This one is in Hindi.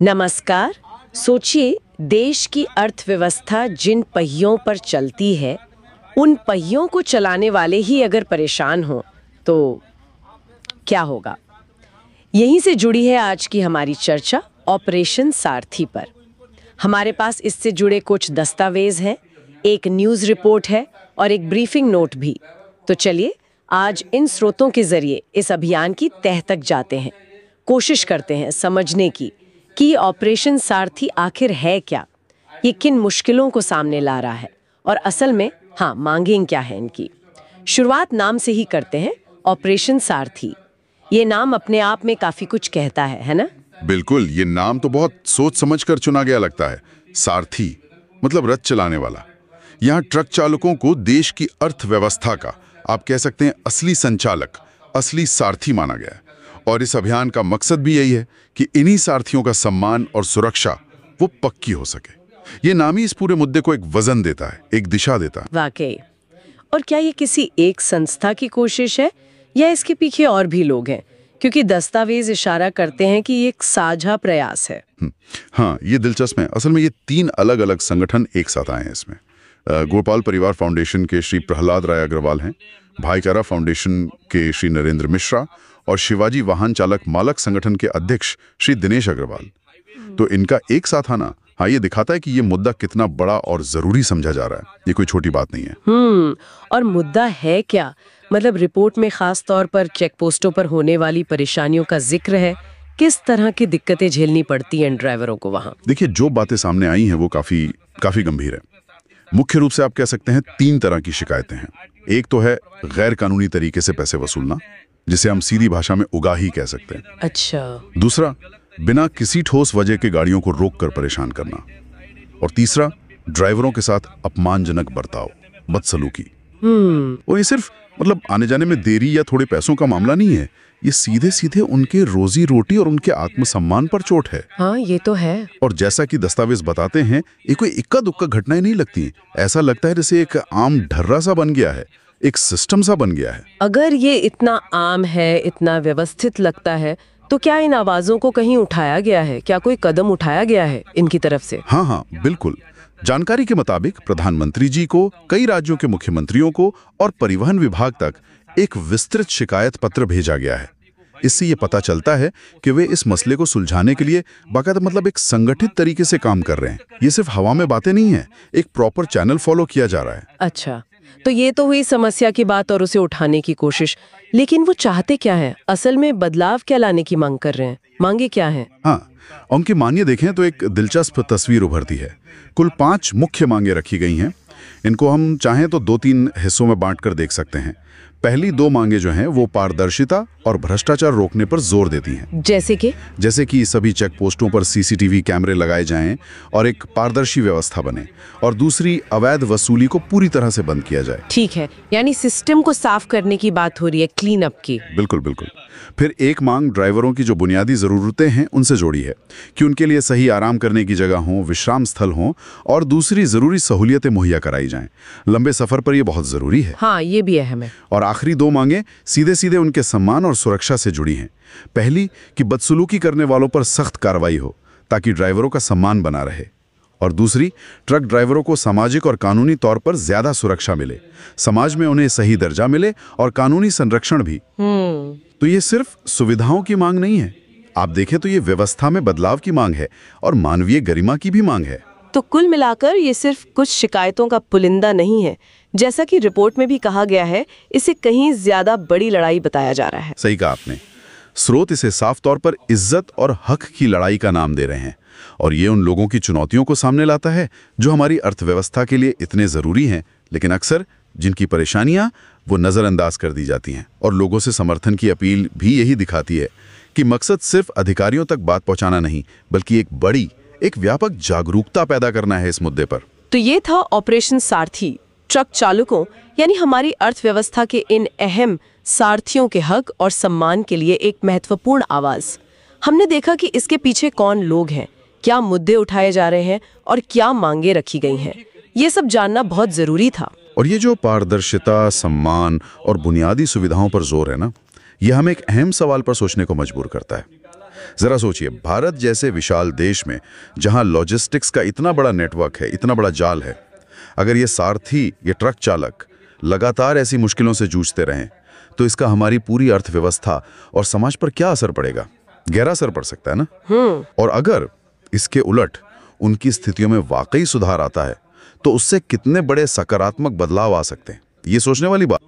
नमस्कार। सोचिए, देश की अर्थव्यवस्था जिन पहियों पर चलती है, उन पहियों को चलाने वाले ही अगर परेशान हों, तो क्या होगा? यहीं से जुड़ी है आज की हमारी चर्चा ऑपरेशन सारथी पर। हमारे पास इससे जुड़े कुछ दस्तावेज हैं, एक न्यूज़ रिपोर्ट है और एक ब्रीफिंग नोट भी। तो चलिए आज इन स्रोतों के जरिए इस अभियान की तह तक जाते हैं, कोशिश करते हैं समझने की कि ऑपरेशन सारथी आखिर है क्या, ये किन मुश्किलों को सामने ला रहा है और असल में मांगें क्या है इनकी। शुरुआत नाम से ही करते हैं, ऑपरेशन सारथी। ये नाम अपने आप में काफी कुछ कहता है ना? बिल्कुल, ये नाम तो बहुत सोच समझकर चुना गया लगता है। सारथी मतलब रथ चलाने वाला। यहाँ ट्रक चालकों को देश की अर्थव्यवस्था का, आप कह सकते हैं, असली संचालक, असली सारथी माना गया है। और इस अभियान का मकसद भी यही है कि इन्हीं सारथियों का सम्मान और सुरक्षा वो पक्की हो सके। ये नाम ही इस पूरे मुद्दे को एक वजन देता है, एक दिशा देता है। वाकई। और क्या ये किसी एक संस्था की कोशिश है या इसके पीछे और भी लोग हैं? क्योंकि दस्तावेज इशारा करते हैं कि ये एक साझा प्रयास है। हाँ, ये दिलचस्प है। असल में ये 3 अलग अलग संगठन एक साथ आए हैं इसमें। गोपाल परिवार फाउंडेशन के श्री प्रहलाद राय अग्रवाल हैं, भाईचारा फाउंडेशन के श्री नरेंद्र मिश्रा और शिवाजी वाहन चालक मालक संगठन के अध्यक्ष श्री दिनेश अग्रवाल। तो इनका एक साथ आना ये दिखाता है कि ये मुद्दा कितना बड़ा और जरूरी समझा जा रहा है। ये कोई छोटी बात नहीं है। और मुद्दा है क्या? मतलब रिपोर्ट में खास तौर पर चेक पोस्टों पर होने वाली परेशानियों का जिक्र है। किस तरह की दिक्कतें झेलनी पड़ती हैं ड्राइवरों को वहाँ? देखिए, जो बातें सामने आई हैं वो काफी गंभीर है। मुख्य रूप से आप कह सकते हैं 3 तरह की शिकायतें हैं। एक तो है गैर कानूनी तरीके से पैसे वसूलना, जिसे हम सीधी भाषा में उगाही कह सकते हैं। अच्छा। दूसरा, बिना किसी ठोस वजह के गाड़ियों को रोककर परेशान करना। और तीसरा, ड्राइवरों के साथ अपमानजनक बर्ताव, बदसलूकी। और ये सिर्फ आने जाने में देरी या थोड़े पैसों का मामला नहीं है। ये सीधे सीधे उनके रोजी रोटी और उनके आत्मसम्मान पर चोट है। हाँ, ये तो है। और जैसा कि दस्तावेज बताते हैं, ये कोई इक्का दुक्का घटनाएं नहीं लगती। ऐसा लगता है जैसे एक आम ढर्रा सा बन गया है, एक सिस्टम सा बन गया है। अगर ये इतना आम है, इतना व्यवस्थित लगता है, तो क्या इन आवाजों को कहीं उठाया गया है? क्या कोई कदम उठाया गया है इनकी तरफ से? हाँ, बिल्कुल। जानकारी के मुताबिक प्रधानमंत्री जी को, कई राज्यों के मुख्यमंत्रियों को और परिवहन विभाग तक एक विस्तृत शिकायत पत्र भेजा गया है। इससे ये पता चलता है कि वे इस मसले को सुलझाने के लिए बाकायदा एक संगठित तरीके से काम कर रहे हैं। ये सिर्फ हवा में बातें नहीं है, एक प्रॉपर चैनल फॉलो किया जा रहा है। अच्छा, तो ये तो हुई समस्या की बात और उसे उठाने की कोशिश। लेकिन वो चाहते क्या है? असल में बदलाव क्या लाने की मांग कर रहे हैं? मांगे क्या है? हाँ, उनकी मांगे देखें तो एक दिलचस्प तस्वीर उभरती है। कुल 5 मुख्य मांगे रखी गई हैं। इनको हम चाहें तो 2-3 हिस्सों में बांटकर देख सकते हैं। पहली 2 मांगे जो हैं वो पारदर्शिता और भ्रष्टाचार रोकने पर जोर देती हैं। जैसे कि सभी चेक पोस्टों पर सीसीटीवी कैमरे लगाए जाएं और एक पारदर्शी व्यवस्था बने। और दूसरी, अवैध वसूली को पूरी तरह से बंद किया जाए। ठीक है, यानी सिस्टम को साफ करने की बात हो रही है, क्लीन अप की। बिल्कुल। फिर एक मांग ड्राइवरों की जो बुनियादी जरूरतें हैं उनसे जोड़ी है कि उनके लिए सही आराम करने की जगह हो, विश्राम स्थल हो और दूसरी जरूरी सहूलियतें मुहैया कराई जाएं। लंबे सफर पर यह बहुत जरूरी है। हाँ, ये भी अहम है। और आखिरी 2 मांगे सीधे सीधे उनके सम्मान और सुरक्षा से जुड़ी हैं। पहली, कि बदसलूकी करने वालों पर सख्त कार्रवाई हो ताकि ड्राइवरों का सम्मान बना रहे। और दूसरी, ट्रक ड्राइवरों को सामाजिक और कानूनी तौर पर ज्यादा सुरक्षा मिले, समाज में उन्हें सही दर्जा मिले और कानूनी संरक्षण भी। तो ये सिर्फ सुविधाओं की मांग नहीं है, आप देखें तो ये व्यवस्था में बदलाव की मांग है और मानवीय गरिमा की भी मांग है। तो कुल मिलाकर ये सिर्फ कुछ शिकायतों का पुलिंदा नहीं है। जैसा कि रिपोर्ट में भी कहा गया है, इसे कहीं ज्यादा बड़ी लड़ाई बताया जा रहा है। सही कहा आपने। स्रोत इसे साफ तौर पर इज्जत और हक की लड़ाई का नाम दे रहे हैं। और ये उन लोगों की चुनौतियों को सामने लाता है जो हमारी अर्थव्यवस्था के लिए इतने जरूरी हैं, लेकिन अक्सर जिनकी परेशानियां वो नजरअंदाज कर दी जाती हैं। और लोगों से समर्थन की अपील भी यही दिखाती है कि मकसद सिर्फ अधिकारियों तक बात पहुंचाना नहीं, बल्कि एक व्यापक जागरूकता पैदा करना है इस मुद्दे पर। तो ये था ऑपरेशन सारथी, ट्रक चालकों यानी हमारी अर्थव्यवस्था के इन अहम सारथियों के हक और सम्मान के लिए एक महत्वपूर्ण आवाज। हमने देखा कि इसके पीछे कौन लोग हैं, क्या मुद्दे उठाए जा रहे हैं और क्या मांगे रखी गई हैं। ये सब जानना बहुत जरूरी था। और ये जो पारदर्शिता, सम्मान और बुनियादी सुविधाओं पर जोर है ना, ये हमें एक अहम सवाल पर सोचने को मजबूर करता है जरा सोचिए, भारत जैसे विशाल देश में जहां लॉजिस्टिक्स का इतना बड़ा नेटवर्क है, इतना बड़ा जाल है, अगर ये सारथी, ये ट्रक चालक लगातार ऐसी मुश्किलों से जूझते रहें, तो इसका हमारी पूरी अर्थव्यवस्था और समाज पर क्या असर पड़ेगा? गहरा असर पड़ सकता है ना। और अगर इसके उलट उनकी स्थितियों में वाकई सुधार आता है, तो उससे कितने बड़े सकारात्मक बदलाव आ सकते हैं, ये सोचने वाली बात।